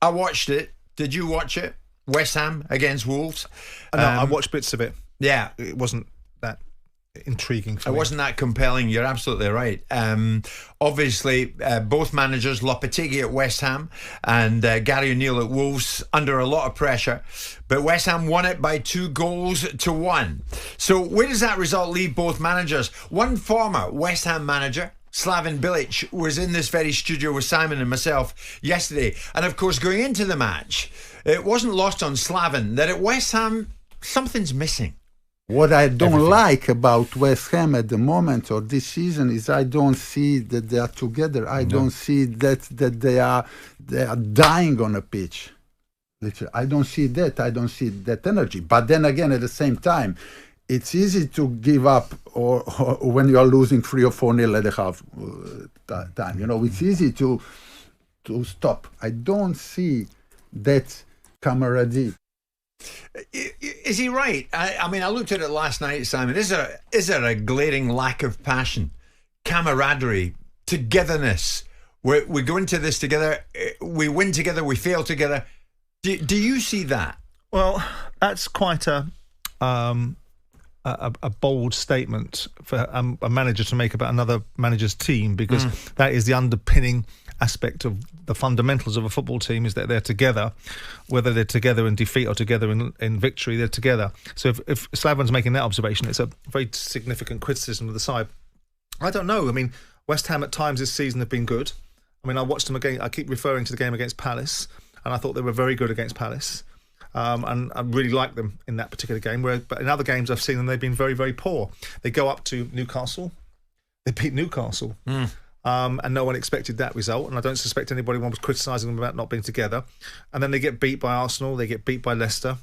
I watched it. Did you watch it? West Ham against Wolves. No, I watched bits of it. Yeah. It wasn't that intriguing for me. It wasn't that compelling. You're absolutely right. Obviously, both managers, Lopetegui at West Ham and Gary O'Neill at Wolves, under a lot of pressure. But West Ham won it by 2-1. So where does that result leave both managers? One former West Ham manager, Slaven Bilic, was in this very studio with Simon and myself yesterday. And of course, going into the match, it wasn't lost on Slaven that at West Ham, something's missing. What I don't like about West Ham at the moment or this season is I don't see that they are together. I don't see that they are dying on a pitch. Literally, I don't see that. I don't see that energy. But then again, at the same time, it's easy to give up or when you are losing 3 or 4-0 at a half time. You know, it's easy to stop. I don't see that camaraderie. Is he right? I mean, I looked at it last night, Simon. Is there a glaring lack of passion, camaraderie, togetherness? We go into this together, we win together, we fail together. Do you see that? Well, that's quite a bold statement for a manager to make about another manager's team, because that is the underpinning aspect of the fundamentals of a football team, is that they're together, whether they're together in defeat or together in victory, they're together. So if Slaven's making that observation, it's a very significant criticism of the side. I don't know. I mean, West Ham at times this season have been good. I mean, I watched them again. I keep referring to the game against Palace, and I thought they were very good against Palace. And I really like them in that particular game. But in other games I've seen them, they've been very, very poor. They go up to Newcastle. They beat Newcastle. And no one expected that result. And I don't suspect anybody was criticising them about not being together. And then they get beat by Arsenal. They get beat by Leicester.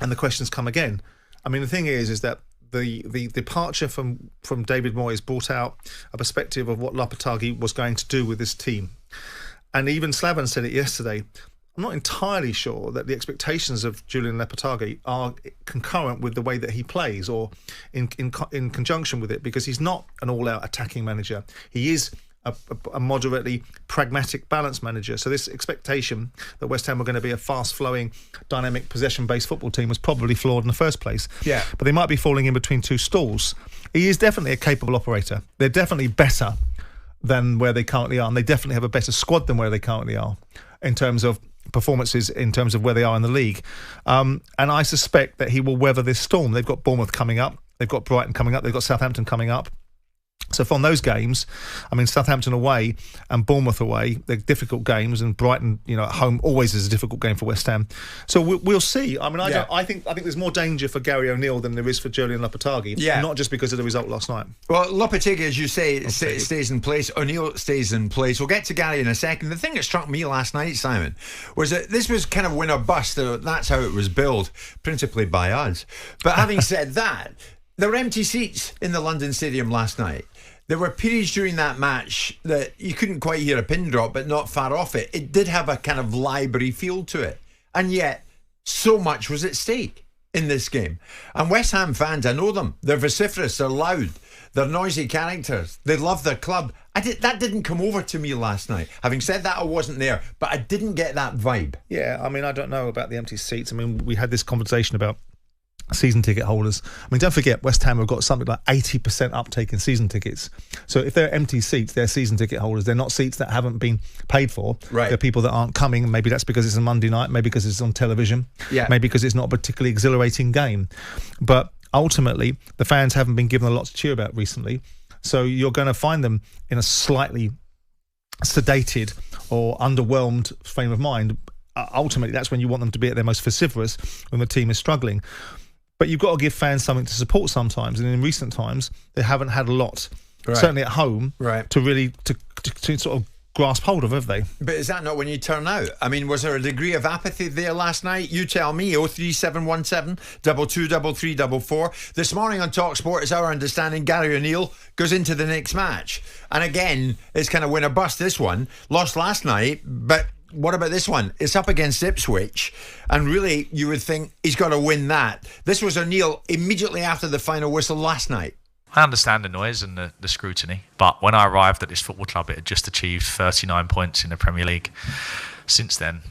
And the questions come again. I mean, the thing is that the departure from David Moyes brought out a perspective of what Lopetegui was going to do with this team. And even Slaven said it yesterday. I'm not entirely sure that the expectations of Julian Lopetegui are concurrent with the way that he plays, or in conjunction with it, because he's not an all-out attacking manager. He is a moderately pragmatic, balanced manager. So this expectation that West Ham were going to be a fast-flowing, dynamic, possession-based football team was probably flawed in the first place. Yeah. But they might be falling in between two stools. He is definitely a capable operator. They're definitely better than where they currently are, and they definitely have a better squad than where they currently are in terms of performances, in terms of where they are in the league. And I suspect that he will weather this storm. They've got Bournemouth coming up. They've got Brighton coming up. They've got Southampton coming up. So from those games, I mean, Southampton away and Bournemouth away, they're difficult games, and Brighton, you know, at home always is a difficult game for West Ham. So we'll see. I mean, I think there's more danger for Gary O'Neill than there is for Julian Lopetegui. Yeah. Not just because of the result last night. Well, Lopetegui, as you say, stays in place. O'Neill stays in place. We'll get to Gary in a second. The thing that struck me last night, Simon, was that this was kind of win or bust. That's how it was billed, principally by us. But having said that, there were empty seats in the London Stadium last night. There were periods during that match that you couldn't quite hear a pin drop, but not far off it. It did have a kind of library feel to it. And yet, so much was at stake in this game. And West Ham fans, I know them. They're vociferous, they're loud, they're noisy characters. They love their club. That didn't come over to me last night. Having said that, I wasn't there, but I didn't get that vibe. Yeah, I mean, I don't know about the empty seats. I mean, we had this conversation about season ticket holders. I mean, don't forget, West Ham have got something like 80% uptake in season tickets. So if they're empty seats, they're season ticket holders. They're not seats that haven't been paid for. Right. They're people that aren't coming. Maybe that's because it's a Monday night. Maybe because it's on television. Yeah. Maybe because it's not a particularly exhilarating game. But ultimately, the fans haven't been given a lot to cheer about recently. So you're going to find them in a slightly sedated or underwhelmed frame of mind. Ultimately, that's when you want them to be at their most vociferous, when the team is struggling. But you've got to give fans something to support sometimes. And in recent times, they haven't had a lot, certainly at home, to really to sort of grasp hold of, have they? But is that not when you turn out? I mean, was there a degree of apathy there last night? You tell me. 03717 223344. This morning on talkSPORT, it's our understanding Gary O'Neill goes into the next match. And again, it's kind of win or bust, this one. Lost last night, but what about this one? It's up against Ipswich, and really you would think he's got to win that. This was O'Neill immediately after the final whistle last night. I understand the noise and the scrutiny, but when I arrived at this football club, it had just achieved 39 points in the Premier League. Since then,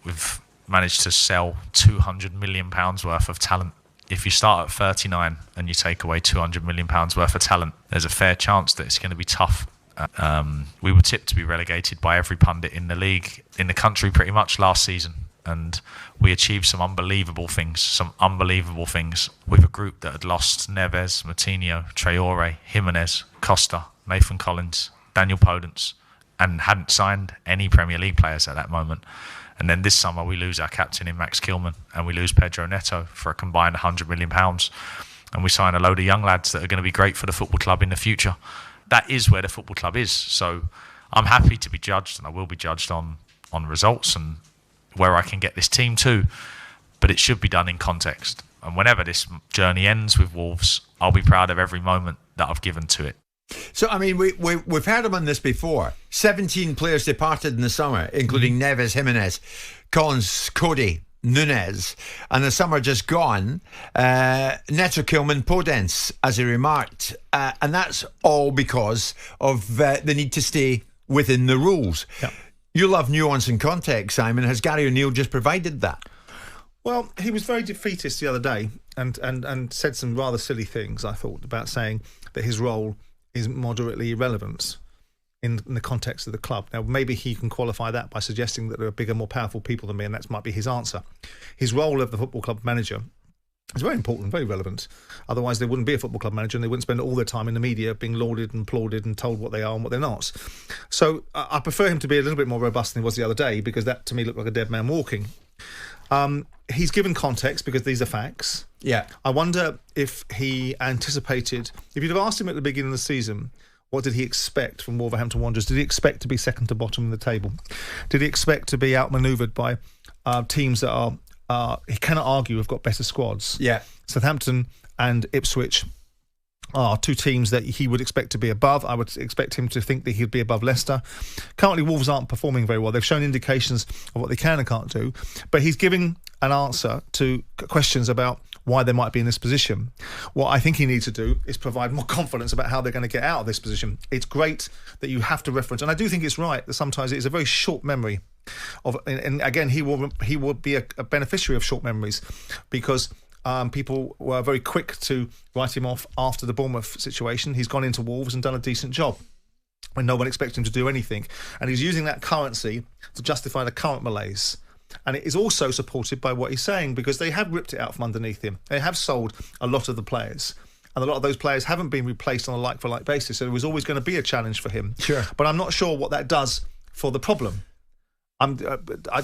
we've managed to sell £200 million worth of talent. If you start at 39 and you take away £200 million worth of talent, there's a fair chance that it's going to be tough. We were tipped to be relegated by every pundit in the league, in the country pretty much last season. And we achieved some unbelievable things with a group that had lost Neves, Moutinho, Traore, Jimenez, Costa, Nathan Collins, Daniel Podence, and hadn't signed any Premier League players at that moment. And then this summer we lose our captain in Max Kilman, and we lose Pedro Neto for a combined £100 million. And we sign a load of young lads that are going to be great for the football club in the future. That is where the football club is. So I'm happy to be judged, and I will be judged on results and where I can get this team to. But it should be done in context. And whenever this journey ends with Wolves, I'll be proud of every moment that I've given to it. So, I mean, we've heard him on this before. 17 players departed in the summer, including Neves, Jimenez, Collins, Cody, Nunes, and the summer just gone, Neto, Kilman, Podence, as he remarked, and that's all because of the need to stay within the rules. Yep. You love nuance and context, Simon. Has Gary O'Neill just provided that? Well, he was very defeatist the other day and said some rather silly things, I thought, about saying that his role is moderately irrelevant in the context of the club. Now, maybe he can qualify that by suggesting that there are bigger, more powerful people than me, and that might be his answer. His role of the football club manager is very important, very relevant. Otherwise, there wouldn't be a football club manager, and they wouldn't spend all their time in the media being lauded and applauded and told what they are and what they're not. So I prefer him to be a little bit more robust than he was the other day, because that, to me, looked like a dead man walking. He's given context because these are facts. Yeah. I wonder if he anticipated, if you'd have asked him at the beginning of the season, what did he expect from Wolverhampton Wanderers? Did he expect to be second to bottom in the table? Did he expect to be outmanoeuvred by teams that he cannot argue have got better squads? Yeah. Southampton and Ipswich are two teams that he would expect to be above. I would expect him to think that he'd be above Leicester. Currently, Wolves aren't performing very well. They've shown indications of what they can and can't do, but he's giving an answer to questions about why they might be in this position. What I think he needs to do is provide more confidence about how they're going to get out of this position. It's great that you have to reference, and I do think it's right that sometimes it is a very short memory of, and again, he will be a beneficiary of short memories, because people were very quick to write him off after the Bournemouth situation. He's gone into Wolves and done a decent job when no one expected him to do anything. And he's using that currency to justify the current malaise. And it is also supported by what he's saying, because they have ripped it out from underneath him. They have sold a lot of the players. And a lot of those players haven't been replaced on a like-for-like basis. So there was always going to be a challenge for him. Sure. But I'm not sure what that does for the problem. I'm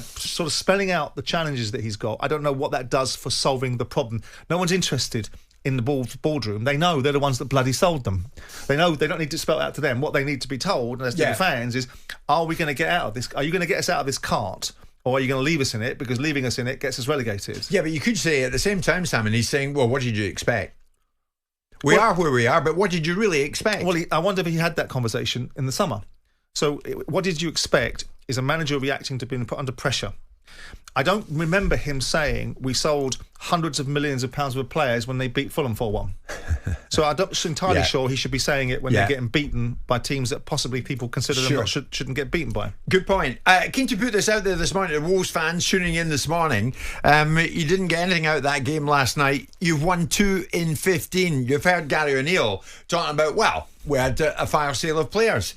sort of spelling out the challenges that he's got. I don't know what that does for solving the problem. No one's interested in the boardroom. They know they're the ones that bloody sold them. They know they don't need to spell it out to them. What they need to be told as to the fans is, are we going to get out of this? Are you going to get us out of this cart? Or are you going to leave us in it, because leaving us in it gets us relegated? Yeah, but you could say at the same time, Simon, he's saying, well, what did you expect? We are where we are, but what did you really expect? Well, I wonder if he had that conversation in the summer. So what did you expect is a manager reacting to being put under pressure. I don't remember him saying we sold hundreds of millions of pounds worth of players when they beat Fulham 4-1. So I'm not entirely sure he should be saying it when they're getting beaten by teams that possibly people consider them shouldn't get beaten by. Good point. Keen to put this out there this morning to Wolves fans tuning in this morning. You didn't get anything out of that game last night. You've won 2 in 15. You've heard Gary O'Neill talking about, well, we had a fire sale of players.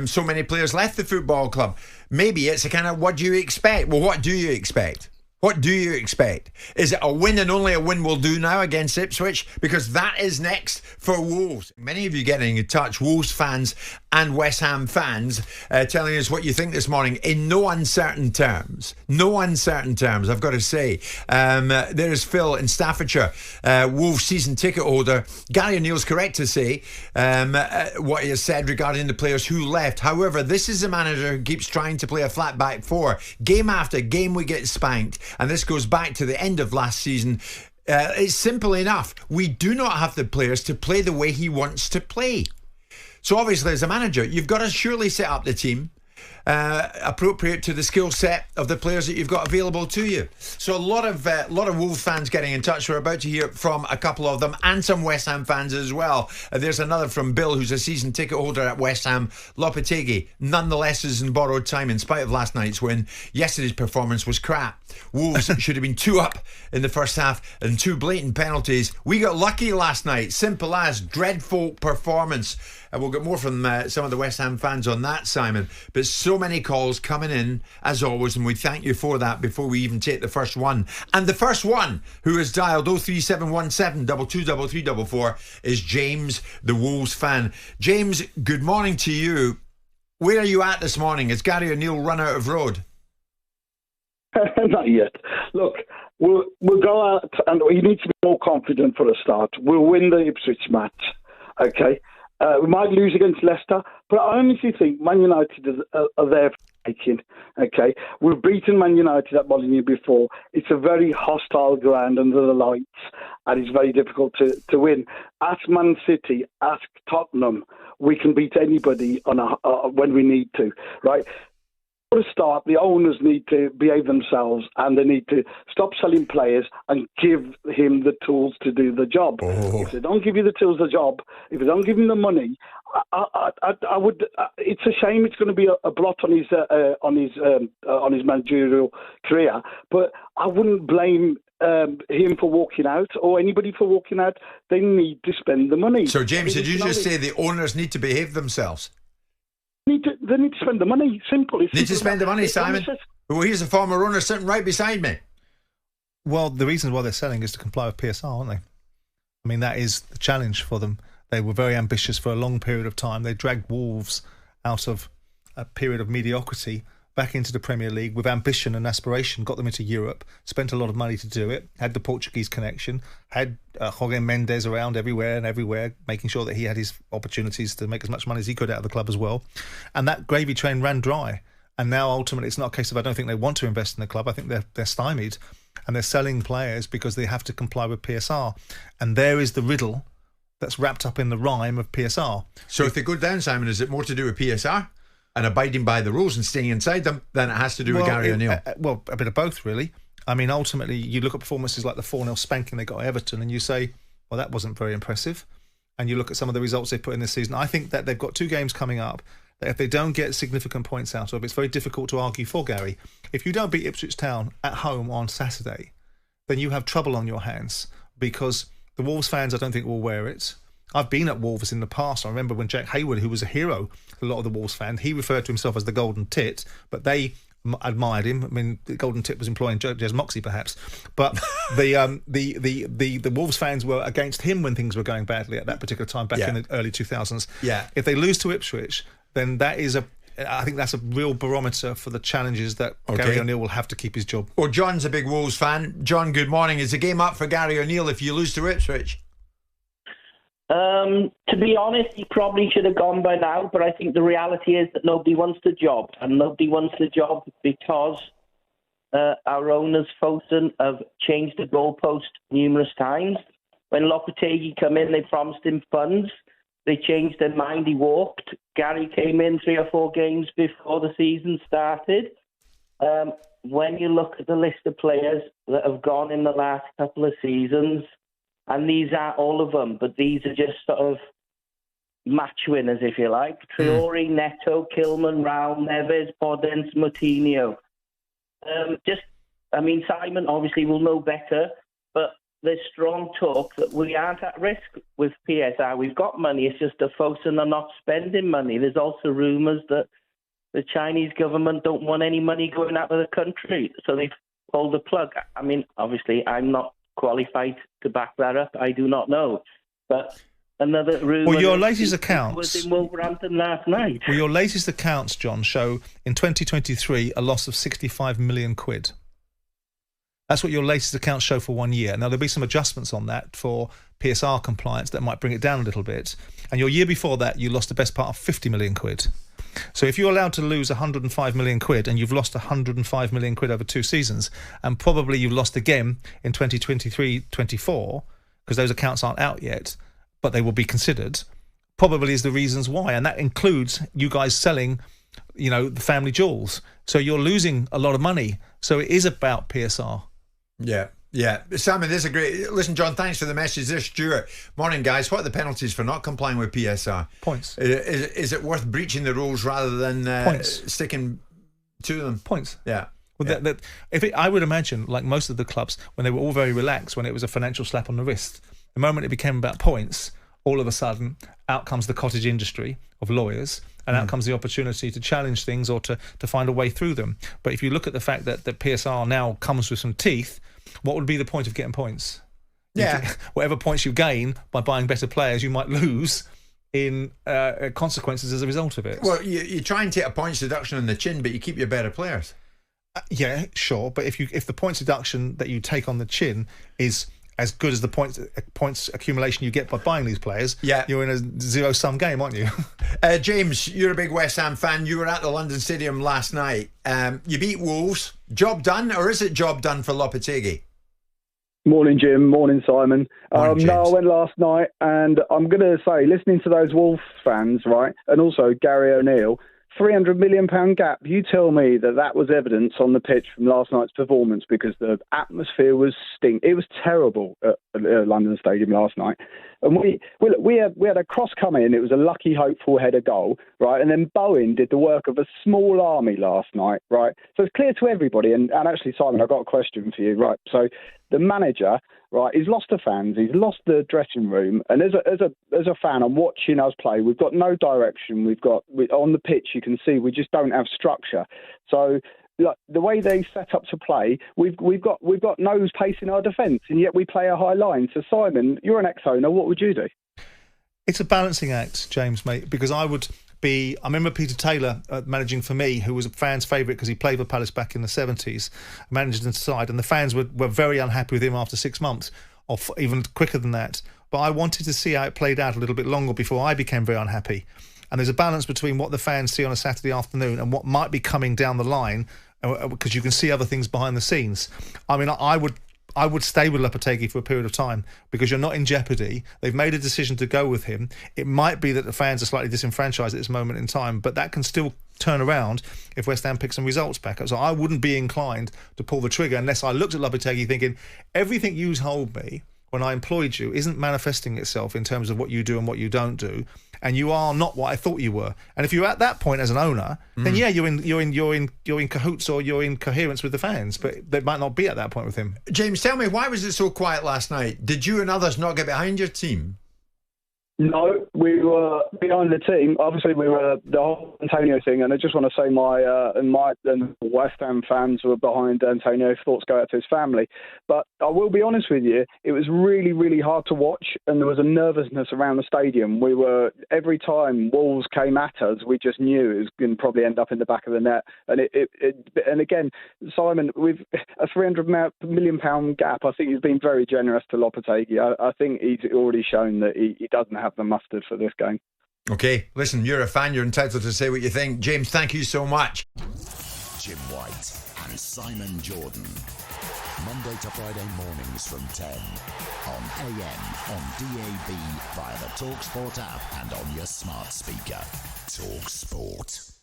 So many players left the football club. Maybe it's a kind of, what do you expect? Well, what do you expect? What do you expect? Is it a win and only a win will do now against Ipswich? Because that is next for Wolves. Many of you getting in touch, Wolves fans and West Ham fans, telling us what you think this morning in no uncertain terms. No uncertain terms, I've got to say. There is Phil in Staffordshire, Wolves season ticket holder. Gary O'Neill's correct to say what he has said regarding the players who left. However, this is a manager who keeps trying to play a flat back four. Game after game we get spanked. And this goes back to the end of last season. It's simple enough. We do not have the players to play the way he wants to play. So obviously, as a manager, you've got to surely set up the team. appropriate to the skill set of the players that you've got available to you. So a lot of Wolves fans getting in touch. We're about to hear from a couple of them and some West Ham fans as well. There's another from Bill, who's a season ticket holder at West Ham. Lopetegui nonetheless is in borrowed time in spite of last night's win. Yesterday's performance was crap. Wolves should have been 2 up in the first half and 2 blatant penalties. We got lucky last night. Simple as. Dreadful performance. And we'll get more from some of the West Ham fans on that, Simon. But so many calls coming in, as always, and we thank you for that before we even take the first one. And the first one who has dialed 03717 223344 is James, the Wolves fan. James, good morning to you. Where are you at this morning? Has Gary O'Neill run out of road? Not yet. Look, we'll go out and we need to be more confident for a start. We'll win the Ipswich match, okay? We might lose against Leicester, but I honestly think Man United are there for taking, okay? We've beaten Man United at Molineux before. It's a very hostile ground under the lights, and it's very difficult to win. Ask Man City, ask Tottenham. We can beat anybody when we need to, right? For a start, the owners need to behave themselves and they need to stop selling players and give him the tools to do the job. Oh. If they don't give you the tools, the job, if they don't give him the money, I would. It's a shame. It's going to be a blot on his managerial career. But I wouldn't blame him for walking out or anybody for walking out. They need to spend the money. So, James, did you just say the owners need to behave themselves? They need to spend the money. Simple. Need to spend the money, Simon. Well, here's a former owner sitting right beside me. Well, the reason why they're selling is to comply with PSR, aren't they? I mean, that is the challenge for them. They were very ambitious for a long period of time. They dragged Wolves out of a period of mediocrity back into the Premier League with ambition and aspiration, got them into Europe, spent a lot of money to do it, had the Portuguese connection, had Jorge Mendes around everywhere, making sure that he had his opportunities to make as much money as he could out of the club as well. And that gravy train ran dry. And now ultimately it's not a case of I don't think they want to invest in the club. I think they're stymied and they're selling players because they have to comply with PSR. And there is the riddle that's wrapped up in the rhyme of PSR. So if they go down, Simon, is it more to do with PSR and abiding by the rules and staying inside them than it has to do with Gary O'Neill? Well, a bit of both, really. I mean, ultimately, you look at performances like the 4-0 spanking they got at Everton and you say, well, that wasn't very impressive. And you look at some of the results they put in this season. I think that they've got 2 games coming up that if they don't get significant points out of, it's very difficult to argue for Gary. If you don't beat Ipswich Town at home on Saturday, then you have trouble on your hands because the Wolves fans, I don't think, will wear it. I've been at Wolves in the past. I remember when Jack Hayward, who was a hero to a lot of the Wolves fans, he referred to himself as the Golden Tit, but they admired him. I mean, the Golden Tit was employing Jez Moxey, perhaps, but the Wolves fans were against him when things were going badly at that particular time back in the early 2000s. Yeah. If they lose to Ipswich, then I think that's a real barometer for the challenges that Gary O'Neill will have to keep his job. Well, John's a big Wolves fan. John, good morning. Is the game up for Gary O'Neill if you lose to Ipswich? To be honest, he probably should have gone by now, but I think the reality is that nobody wants the job, and nobody wants the job because our owners, Fosun, have changed the goalpost numerous times. When Lopetegui came in, they promised him funds. They changed their mind, he walked. Gary came in 3 or 4 games before the season started. When you look at the list of players that have gone in the last couple of seasons, and these are all of them, but these are just sort of match winners, if you like. Traore, Neto, Kilman, Raul, Neves, Podence, Moutinho. Simon obviously will know better, but there's strong talk that we aren't at risk with PSR. We've got money, it's just that Fosun are not spending money. There's also rumours that the Chinese government don't want any money going out of the country, so they've pulled the plug. I mean, obviously, I'm not qualified to back that up. I do not know. But another rumour... Well, your latest accounts... was in Wolverhampton last night. Well, your latest accounts, John, show in 2023 a loss of 65 million quid. That's what your latest accounts show for 1 year. Now, there'll be some adjustments on that for PSR compliance that might bring it down a little bit. And your year before that, you lost the best part of 50 million quid. So if you're allowed to lose 105 million quid and you've lost 105 million quid over 2 seasons, and probably you've lost again in 2023-24, because those accounts aren't out yet, but they will be considered, probably is the reasons why. And that includes you guys selling the family jewels. So you're losing a lot of money. So it is about PSR. Yeah. Yeah, Simon, this is a great... Listen, John, thanks for the message. There's Stuart. Morning, guys. What are the penalties for not complying with PSR? Points. Is it worth breaching the rules rather than sticking to them? Points. Yeah. Well, I would imagine, like most of the clubs, when they were all very relaxed, when it was a financial slap on the wrist, the moment it became about points, all of a sudden, out comes the cottage industry of lawyers, and out comes the opportunity to challenge things or to find a way through them. But if you look at the fact that the PSR now comes with some teeth, what would be the point of getting points? Yeah. Whatever points you gain by buying better players, you might lose in consequences as a result of it. Well, you try and take a points deduction on the chin, but you keep your better players. Yeah, sure. But if the points deduction that you take on the chin is as good as the points accumulation you get by buying these players, you're in a zero-sum game, aren't you? James, you're a big West Ham fan. You were at the London Stadium last night. You beat Wolves. Job done, or is it job done for Lopetegui? Morning, Jim. Morning, Simon. Morning, no, I went last night, and I'm going to say, listening to those Wolves fans, right, and also Gary O'Neill, £300 million gap. You tell me that was evidence on the pitch from last night's performance, because the atmosphere was It was terrible at London Stadium last night. And we had a cross come in. It was a lucky, hopeful header goal, right? And then Bowen did the work of a small army last night, right? So it's clear to everybody. And actually, Simon, I've got a question for you, right? So the manager, right, he's lost the fans, he's lost the dressing room, and as a fan, I'm watching us play. We've got no direction. On the pitch, you can see we just don't have structure. So like, the way they set up to play, we've got no pace in our defence, and yet we play a high line. So Simon, you're an ex-owner. What would you do? It's a balancing act, James, mate, because I remember Peter Taylor managing for me, who was a fan's favourite because he played for Palace back in the 70s, managed the side, and the fans were very unhappy with him after 6 months, or even quicker than that. But I wanted to see how it played out a little bit longer before I became very unhappy. And there's a balance between what the fans see on a Saturday afternoon and what might be coming down the line, because you can see other things behind the scenes. I mean, I would stay with Lopetegui for a period of time, because you're not in jeopardy. They've made a decision to go with him. It might be that the fans are slightly disenfranchised at this moment in time, but that can still turn around if West Ham pick some results back up. So I wouldn't be inclined to pull the trigger unless I looked at Lopetegui thinking, everything you told me when I employed you isn't manifesting itself in terms of what you do and what you don't do, and you are not what I thought you were. And if you're at that point as an owner, then you're in cahoots, or you're in coherence with the fans, but they might not be at that point with him. James, tell me, why was it so quiet last night? Did you and others not get behind your team? No, we were behind the team. Obviously, we were the whole Antonio thing, and I just want to say my and West Ham fans were behind Antonio. Thoughts go out to his family. But I will be honest with you, it was really, really hard to watch, and there was a nervousness around the stadium. We were, every time Wolves came at us, we just knew it was going to probably end up in the back of the net. And and again, Simon, with a £300 million gap, I think he's been very generous to Lopetegui. I think he's already shown that he doesn't have the mustard for this game. Okay, listen, you're a fan, you're entitled to say what you think. James, thank you so much. Jim White and Simon Jordan, Monday to Friday mornings from 10 on AM, on DAB, via the talkSPORT app, and on your smart speaker. talkSPORT.